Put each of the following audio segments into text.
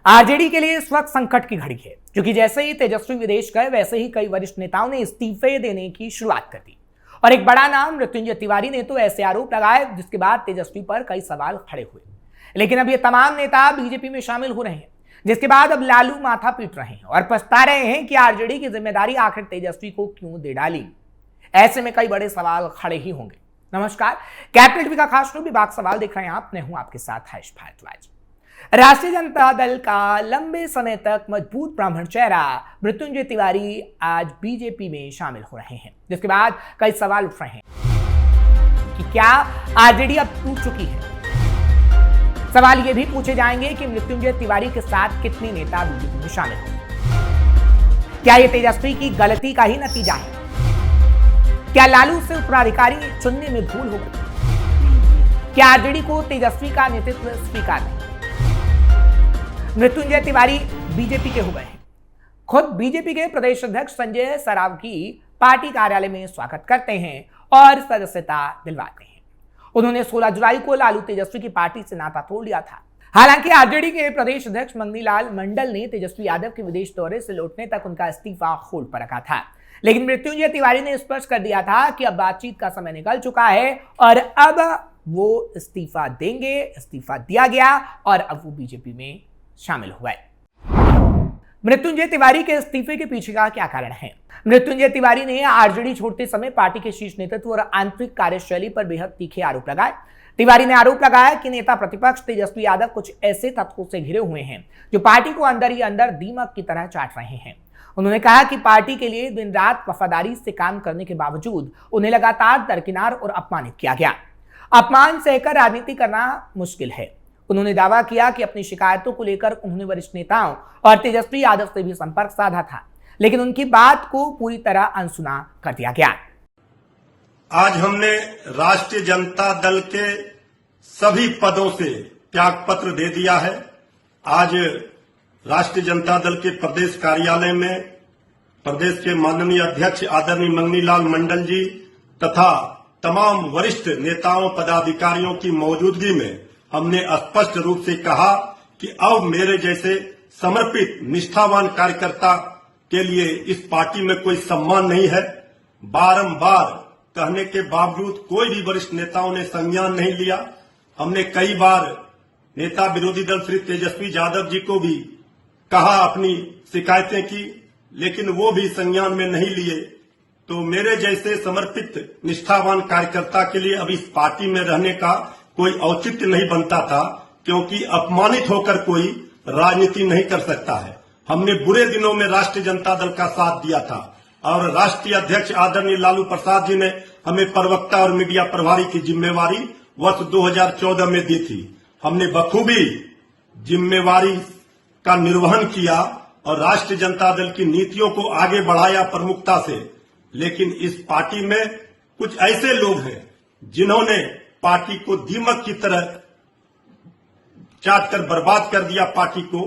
RJD के लिए इस वक्त संकट की घड़ी है, क्योंकि जैसे ही तेजस्वी विदेश गए वैसे ही कई वरिष्ठ नेताओं ने इस्तीफे देने की शुरुआत कर दी और एक बड़ा नाम मृत्युंजय तिवारी ने तो ऐसे आरोप लगाए जिसके बाद तेजस्वी पर कई सवाल खड़े हुए। लेकिन अब ये तमाम नेता बीजेपी में शामिल हो रहे हैं, जिसके बाद अब लालू माथा पीट रहे हैं और पछता रहे हैं कि आरजेडी की जिम्मेदारी आखिर तेजस्वी को क्यों दे डाली। ऐसे में कई बड़े सवाल खड़े ही होंगे। नमस्कार, कैपिटल टीवी का खास शो विभाग सवाल देख रहे हैं आप। मैं हूं आपके साथ हर्ष भारद्वाज। राष्ट्रीय जनता दल का लंबे समय तक मजबूत ब्राह्मण चेहरा मृत्युंजय तिवारी आज बीजेपी में शामिल हो रहे हैं, जिसके बाद कई सवाल उठ रहे हैं कि क्या आरजेडी अब टूट चुकी है। सवाल ये भी पूछे जाएंगे कि मृत्युंजय तिवारी के साथ कितने नेता बीजेपी में शामिल होंगे। क्या यह तेजस्वी की गलती का ही नतीजा है? क्या लालू से उत्तराधिकारी चुनने में भूल हो गई? क्या आरजेडी को तेजस्वी का नेतृत्व स्वीकार नहीं? मृत्युंजय तिवारी बीजेपी के हो गए हैं। खुद बीजेपी के प्रदेश अध्यक्ष संजय सरावगी पार्टी कार्यालय में स्वागत करते हैं और सदस्यता दिलवाते हैं। उन्होंने 16 जुलाई को लालू तेजस्वी की पार्टी से नाता तोड़ लिया था। हालांकि आरजेडी के प्रदेश अध्यक्ष मंगनीलाल मंडल ने तेजस्वी यादव के विदेश दौरे से लौटने तक उनका इस्तीफा होल्ड पर रखा था, लेकिन मृत्युंजय तिवारी ने स्पष्ट कर दिया था कि अब बातचीत का समय निकल चुका है और अब वो इस्तीफा देंगे। इस्तीफा दिया गया और अब वो बीजेपी में शामिल हुए। मृत्युंजय तिवारी के इस्तीफे के पीछे का क्या कारण है? मृत्युंजय तिवारी ने आरजेडी छोड़ते समय पार्टी के शीर्ष नेतृत्व और आंतरिक कार्यशैली पर बेहद तीखे आरोप लगाए। तिवारी ने आरोप लगाया कि नेता प्रतिपक्ष तेजस्वी यादव कुछ ऐसे तत्वों से घिरे हुए हैं जो पार्टी को अंदर ही अंदर दीमक की तरह चाट रहे हैं। उन्होंने कहा कि पार्टी के लिए दिन रात वफादारी से काम करने के बावजूद उन्हें लगातार दरकिनार और अपमानित किया गया। अपमान सहकर राजनीति करना मुश्किल है। उन्होंने दावा किया कि अपनी शिकायतों को लेकर उन्होंने वरिष्ठ नेताओं और तेजस्वी यादव से भी संपर्क साधा था, लेकिन उनकी बात को पूरी तरह अनसुना कर दिया गया। आज हमने राष्ट्रीय जनता दल के सभी पदों से त्याग पत्र दे दिया है। आज राष्ट्रीय जनता दल के प्रदेश कार्यालय में प्रदेश के माननीय अध्यक्ष आदरणीय मंगनीलाल मंडल जी तथा तमाम वरिष्ठ नेताओं पदाधिकारियों की मौजूदगी में हमने स्पष्ट रूप से कहा कि अब मेरे जैसे समर्पित निष्ठावान कार्यकर्ता के लिए इस पार्टी में कोई सम्मान नहीं है। बारंबार कहने के बावजूद कोई भी वरिष्ठ नेताओं ने संज्ञान नहीं लिया। हमने कई बार नेता विरोधी दल श्री तेजस्वी यादव जी को भी कहा, अपनी शिकायतें की, लेकिन वो भी संज्ञान में नहीं लिए। तो मेरे जैसे समर्पित निष्ठावान कार्यकर्ता के लिए अब इस पार्टी में रहने का कोई औचित्य नहीं बनता था, क्योंकि अपमानित होकर कोई राजनीति नहीं कर सकता है। हमने बुरे दिनों में राष्ट्रीय जनता दल का साथ दिया था और राष्ट्रीय अध्यक्ष आदरणीय लालू प्रसाद जी ने हमें प्रवक्ता और मीडिया प्रभारी की जिम्मेवारी वर्ष 2014 में दी थी। हमने बखूबी जिम्मेवारी का निर्वहन किया और राष्ट्रीय जनता दल की नीतियों को आगे बढ़ाया प्रमुखता से। लेकिन इस पार्टी में कुछ ऐसे लोग हैं जिन्होंने पार्टी को दीमक की तरह चाट कर बर्बाद कर दिया पार्टी को।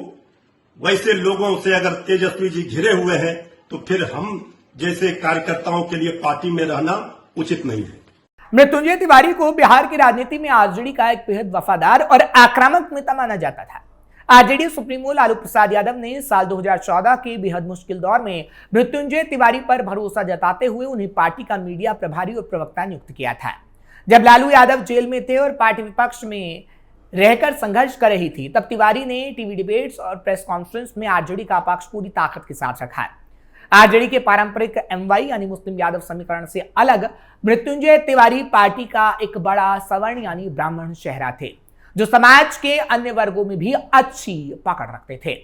वैसे लोगों से अगर तेजस्वी जी घिरे हुए हैं तो फिर हम जैसे कार्यकर्ताओं के लिए पार्टी में रहना उचित नहीं है। मृत्युंजय तिवारी को बिहार की राजनीति में आरजेडी का एक बेहद वफादार और आक्रामक नेता माना जाता था। आरजेडी सुप्रीमो लालू प्रसाद यादव ने साल 2014 के बेहद मुश्किल दौर में मृत्युंजय तिवारी पर भरोसा जताते हुए उन्हें पार्टी का मीडिया प्रभारी और प्रवक्ता नियुक्त किया था। जब लालू यादव जेल में थे और पार्टी विपक्ष में रहकर संघर्ष कर रही थी, तब तिवारी ने टीवी डिबेट्स और प्रेस कॉन्फ्रेंस में आरजेडी का पक्ष पूरी ताकत के साथ रखा। आरजेडी के पारंपरिक एमवाई यानी मुस्लिम यादव समीकरण से अलग मृत्युंजय तिवारी पार्टी का एक बड़ा सवर्ण यानी ब्राह्मण चेहरा थे, जो समाज के अन्य वर्गों में भी अच्छी पकड़ रखते थे।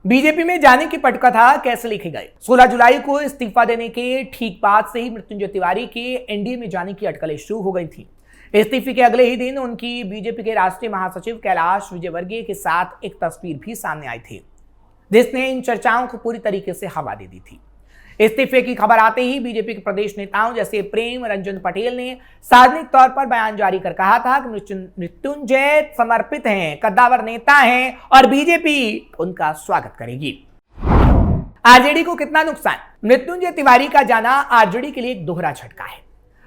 बीजेपी में जाने की पटकथा कैसे लिखी गई? 16 जुलाई को इस्तीफा देने के ठीक बाद से ही मृत्युंजय तिवारी के एनडीए में जाने की अटकलें शुरू हो गई थी। इस्तीफे के अगले ही दिन उनकी बीजेपी के राष्ट्रीय महासचिव कैलाश विजयवर्गीय के साथ एक तस्वीर भी सामने आई थी, जिसने इन चर्चाओं को पूरी तरीके से हवा दे दी थी। इस्तीफे की खबर आते ही बीजेपी के प्रदेश नेताओं जैसे प्रेम रंजन पटेल ने सार्वजनिक तौर पर बयान जारी कर कहा था कि मृत्युंजय समर्पित हैं, कद्दावर नेता हैं और बीजेपी उनका स्वागत करेगी। आरजेडी को कितना नुकसान? मृत्युंजय तिवारी का जाना आरजेडी के लिए एक दोहरा झटका है।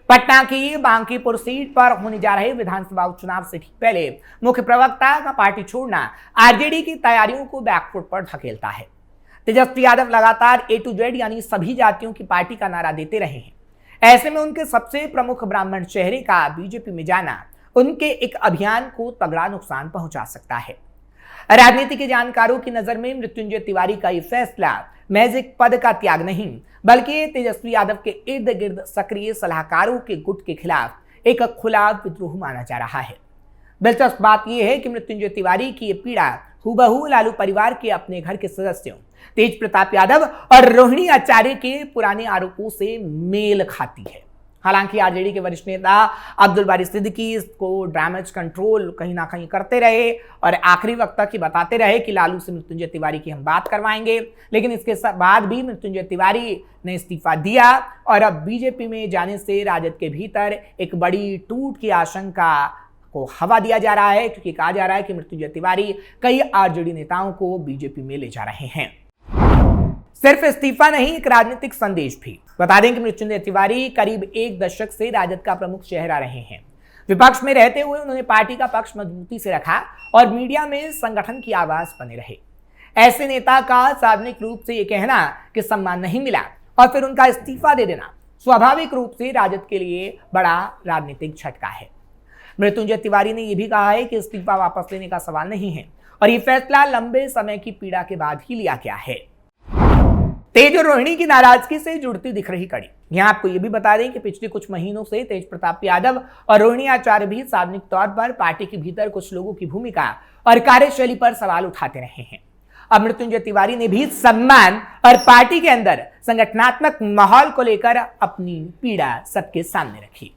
पटना की बांकीपुर सीट पर होने जा रहे विधानसभा उपचुनाव से ठीक पहले मुख्य प्रवक्ता का पार्टी छोड़ना आरजेडी की तैयारियों को बैकफुट पर धकेलता है। तेजस्वी यादव लगातार A to Z यानी सभी जातियों की पार्टी का नारा देते रहे हैं। ऐसे में उनके सबसे प्रमुख ब्राह्मण चेहरे का बीजेपी में जाना उनके एक अभियान को तगड़ा नुकसान पहुंचा सकता है। राजनीति के जानकारों की नजर में मृत्युंजय तिवारी का यह फैसला महज एक पद का त्याग नहीं, बल्कि तेजस्वी यादव के इर्द गिर्द सक्रिय सलाहकारों के गुट के खिलाफ एक खुला विद्रोह माना जा रहा है। दिलचस्प बात यह है कि मृत्युंजय तिवारी की यह पीड़ा हूबहू लालू परिवार के अपने घर के सदस्यों तेज प्रताप यादव और रोहिणी आचार्य के पुराने आरोपों से मेल खाती है। हालांकि आरजेडी के वरिष्ठ नेता अब्दुल बारी सिद्दीकी इसको डैमेज कंट्रोल कहीं ना कहीं करते रहे और आखिरी वक्त तक ही बताते रहे कि लालू से मृत्युंजय तिवारी की हम बात करवाएंगे, लेकिन इसके बाद भी मृत्युंजय तिवारी ने इस्तीफा दिया और अब बीजेपी में जाने से राजद के भीतर एक बड़ी टूट की आशंका को हवा दिया जा रहा है, क्योंकि कहा जा रहा है कि मृत्युंजय तिवारी कई आरजेडी नेताओं को बीजेपी में ले जा रहे हैं। सिर्फ इस्तीफा नहीं, एक राजनीतिक संदेश भी। बता दें कि मृत्युंजय तिवारी करीब एक दशक से राजद का प्रमुख चेहरा रहे हैं। विपक्ष में रहते हुए उन्होंने पार्टी का पक्ष मजबूती से रखा और मीडिया में संगठन की आवाज बने रहे। ऐसे नेता का सार्वजनिक रूप से यह कहना कि सम्मान नहीं मिला और फिर उनका इस्तीफा दे देना स्वाभाविक रूप से राजद के लिए बड़ा राजनीतिक झटका है। मृत्युंजय तिवारी ने यह भी कहा है कि इस्तीफा वापस लेने का सवाल नहीं है और यह फैसला लंबे समय की पीड़ा के बाद ही लिया गया है। तेज और रोहिणी की नाराजगी से जुड़ती दिख रही कड़ी। यहां आपको यह भी बता दें कि पिछले कुछ महीनों से तेज प्रताप यादव और रोहिणी आचार्य भी सार्वजनिक तौर पर पार्टी के भीतर कुछ लोगों की भूमिका और कार्यशैली पर सवाल उठाते रहे हैं। अब मृत्युंजय तिवारी ने भी सम्मान और पार्टी के अंदर संगठनात्मक माहौल को लेकर अपनी पीड़ा सबके सामने रखी।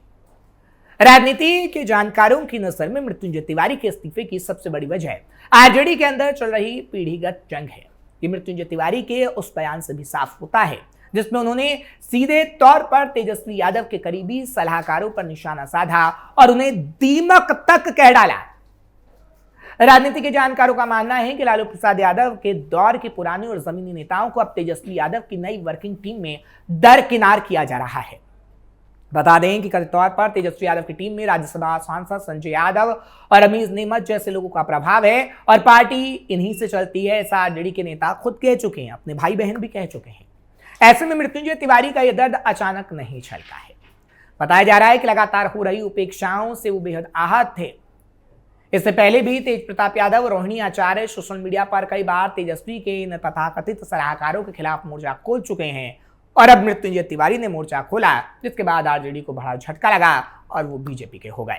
राजनीति के जानकारों की नजर में मृत्युंजय तिवारी के इस्तीफे की सबसे बड़ी वजह आरजेडी के अंदर चल रही पीढ़ीगत जंग है। ये मृत्युंजय तिवारी के उस बयान से भी साफ होता है जिसमें उन्होंने सीधे तौर पर तेजस्वी यादव के करीबी सलाहकारों पर निशाना साधा और उन्हें दीमक तक कह डाला। राजनीति के जानकारों का मानना है कि लालू प्रसाद यादव के दौर के पुराने और जमीनी नेताओं को अब तेजस्वी यादव की नई वर्किंग टीम में दरकिनार किया जा रहा है। बता दें कि कथित तौर पर तेजस्वी यादव की टीम में राज्यसभा सांसद संजय यादव और अमीज नेमत जैसे लोगों का प्रभाव है और पार्टी इन्हीं से चलती है, ऐसा आरजेडी के नेता खुद कह चुके हैं, अपने भाई बहन भी कह चुके हैं। ऐसे में मृत्युंजय तिवारी का यह दर्द अचानक नहीं छलका है। बताया जा रहा है कि लगातार हो रही उपेक्षाओं से वो बेहद आहत थे। इससे पहले भी तेज प्रताप यादव और रोहिणी आचार्य सोशल मीडिया पर कई बार तेजस्वी के इन तथाकथित सलाहकारों के खिलाफ मोर्चा खोल चुके हैं और अब मृत्युंजय तिवारी ने मोर्चा खोला, जिसके बाद आरजेडी को बड़ा झटका लगा और वो बीजेपी के हो गए।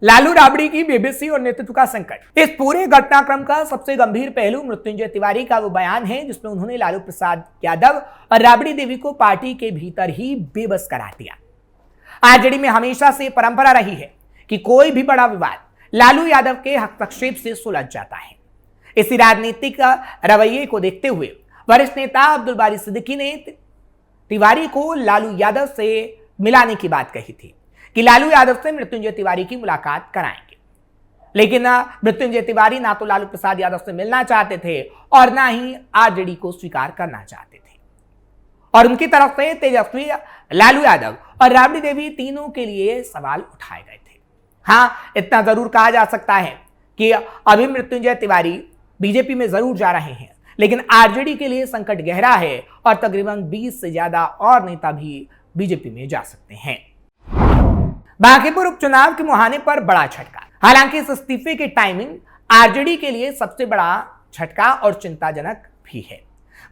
लालू राबड़ी की बेबसी और नेतृत्व का संकट। इस पूरे घटनाक्रम का सबसे गंभीर पहलू मृत्युंजय तिवारी का वो बयान है जिसमें उन्होंने लालू प्रसाद यादव और राबड़ी देवी को पार्टी के भीतर ही बेबस करा दिया। आरजेडी में हमेशा से परंपरा रही है कि कोई भी बड़ा विवाद लालू यादव के हस्तक्षेप से सुलझ जाता है। इसी राजनीतिक रवैये को देखते हुए वरिष्ठ नेता अब्दुल बारी सिद्दीकी ने तिवारी को लालू यादव से मिलाने की बात कही थी कि लालू यादव से मृत्युंजय तिवारी की मुलाकात कराएंगे, लेकिन मृत्युंजय तिवारी ना तो लालू प्रसाद यादव से मिलना चाहते थे और ना ही आरजेडी को स्वीकार करना चाहते थे और उनकी तरफ से तेजस्वी, लालू यादव और राबड़ी देवी तीनों के लिए सवाल उठाए गए थे। हाँ, इतना जरूर कहा जा सकता है कि अभी मृत्युंजय तिवारी बीजेपी में जरूर जा रहे हैं, लेकिन आरजेडी के लिए संकट गहरा है और तकरीबन 20 से ज्यादा और नेता भी बीजेपी में जा सकते हैं। बांकीपुर उपचुनाव के मुहाने पर बड़ा झटका। हालांकि इस इस्तीफे की टाइमिंग आरजेडी के लिए सबसे बड़ा झटका और चिंताजनक भी है।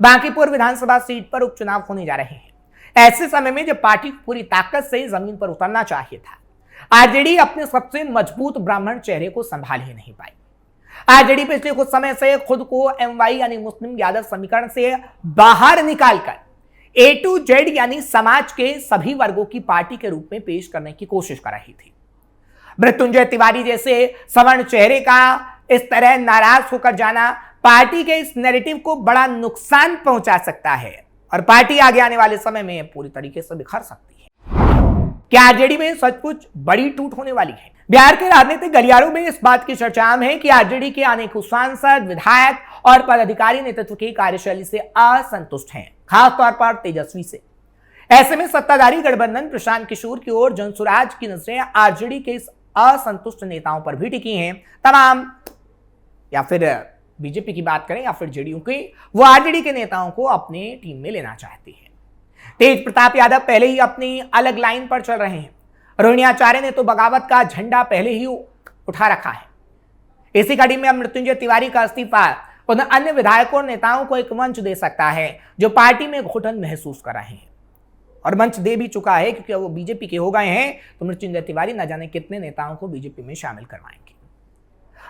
बांकीपुर विधानसभा सीट पर उपचुनाव होने जा रहे हैं। ऐसे समय में जब पार्टी पूरी ताकत से जमीन पर उतरना चाहिए था, आरजेडी अपने सबसे मजबूत ब्राह्मण चेहरे को संभाल ही नहीं पाई। आरजेडी पिछले कुछ समय से खुद को एमवाई यानी मुस्लिम यादव समीकरण से बाहर निकालकर A to Z यानी समाज के सभी वर्गों की पार्टी के रूप में पेश करने की कोशिश कर रही थी। मृत्युंजय तिवारी जैसे सवर्ण चेहरे का इस तरह नाराज होकर जाना पार्टी के इस नैरेटिव को बड़ा नुकसान पहुंचा सकता है और पार्टी आगे आने वाले समय में पूरी तरीके से बिखर सकती है। क्या आरजेडी में सचमुच बड़ी टूट होने वाली है? बिहार के राजनीतिक गलियारों में इस बात की चर्चा आम है कि आरजेडी के अनेक सांसद, विधायक और पदाधिकारी नेतृत्व की कार्यशैली से असंतुष्ट हैं, खासतौर पर तेजस्वी से। ऐसे में सत्ताधारी गठबंधन प्रशांत किशोर की ओर जनसुराज की नजरें आरजेडी के इस असंतुष्ट नेताओं पर भी टिकी हैं। तमाम या फिर बीजेपी की बात करें या फिर जेडीयू की, वो आरजेडी के नेताओं को अपने टीम में लेना चाहती है। तेज प्रताप यादव पहले ही अपनी अलग लाइन पर चल रहे हैं। रोहिणी आचार्य ने तो बगावत का झंडा पहले ही उठा रखा है। इसी कड़ी में अब मृत्युंजय तिवारी का इस्तीफा उन अन्य विधायकों और नेताओं को एक मंच दे सकता है जो पार्टी में घुटन महसूस कर रहे हैं, और मंच दे भी चुका है क्योंकि वो बीजेपी के हो गए हैं। तो मृत्युंजय तिवारी न जाने कितने नेताओं को बीजेपी में शामिल करवाएंगे।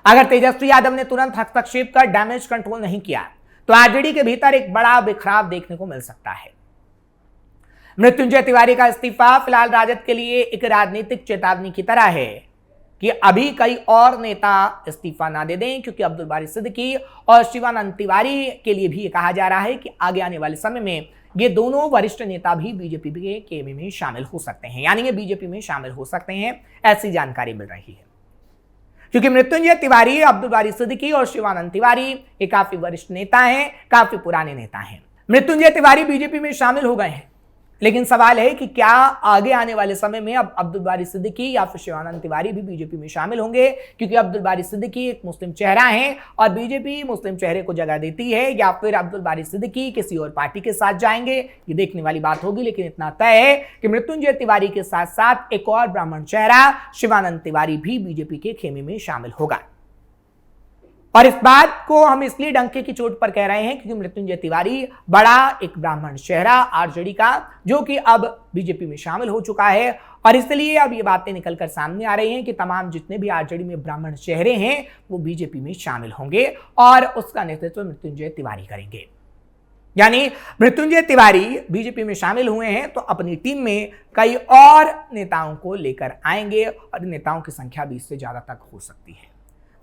अगर तेजस्वी यादव ने तुरंत हस्तक्षेप कर डैमेज कंट्रोल नहीं किया तो आरजेडी के भीतर एक बड़ा बिखराव देखने को मिल सकता है। मृत्युंजय तिवारी का इस्तीफा फिलहाल राजद के लिए एक राजनीतिक चेतावनी की तरह है कि अभी कई और नेता इस्तीफा ना दे दें, क्योंकि अब्दुल बारी सिद्दीकी और शिवानंद तिवारी के लिए भी कहा जा रहा है कि आगे आने वाले समय में ये दोनों वरिष्ठ नेता भी बीजेपी के केबी में शामिल हो सकते हैं, यानी ये बीजेपी में शामिल हो सकते हैं, ऐसी जानकारी मिल रही है। क्योंकि मृत्युंजय तिवारी, अब्दुल बारी सिद्दीकी और शिवानंद तिवारी ये काफी वरिष्ठ नेता हैं, काफी पुराने नेता हैं। मृत्युंजय तिवारी बीजेपी में शामिल हो गए हैं, लेकिन सवाल है कि क्या आगे आने वाले समय में अब अब्दुल बारी सिद्दीकी या फिर शिवानंद तिवारी भी बीजेपी में शामिल होंगे, क्योंकि अब्दुल बारी सिद्दीकी एक मुस्लिम चेहरा है और बीजेपी मुस्लिम चेहरे को जगह देती है, या फिर अब्दुल बारी सिद्दीकी किसी और पार्टी के साथ जाएंगे, ये देखने वाली बात होगी। लेकिन इतना तय है कि मृत्युंजय तिवारी के साथ साथ एक और ब्राह्मण चेहरा शिवानंद तिवारी भी बीजेपी के खेमे में शामिल होगा। और इस बात को हम इसलिए डंके की चोट पर कह रहे हैं क्योंकि मृत्युंजय तिवारी बड़ा एक ब्राह्मण चेहरा आरजेडी का, जो कि अब बीजेपी में शामिल हो चुका है, और इसलिए अब ये बातें निकलकर सामने आ रही हैं कि तमाम जितने भी आरजेडी में ब्राह्मण चेहरे हैं वो बीजेपी में शामिल होंगे और उसका नेतृत्व मृत्युंजय तिवारी करेंगे। यानी मृत्युंजय तिवारी बीजेपी में शामिल हुए हैं तो अपनी टीम में कई और नेताओं को लेकर आएंगे और नेताओं की संख्या 20 से ज्यादा तक हो सकती है।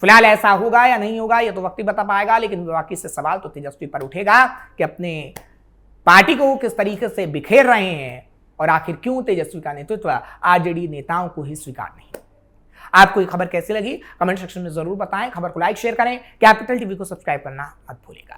फिलहाल ऐसा होगा या नहीं होगा ये तो वक्त ही बता पाएगा, लेकिन बाकी से सवाल तो तेजस्वी पर उठेगा कि अपने पार्टी को किस तरीके से बिखेर रहे हैं और आखिर क्यों तेजस्वी का नेतृत्व आरजेडी नेताओं को ही स्वीकार नहीं। आपको ये खबर कैसी लगी कमेंट सेक्शन में जरूर बताएं। खबर को लाइक शेयर करें, कैपिटल टीवी को सब्सक्राइब करना मत भूलिएगा।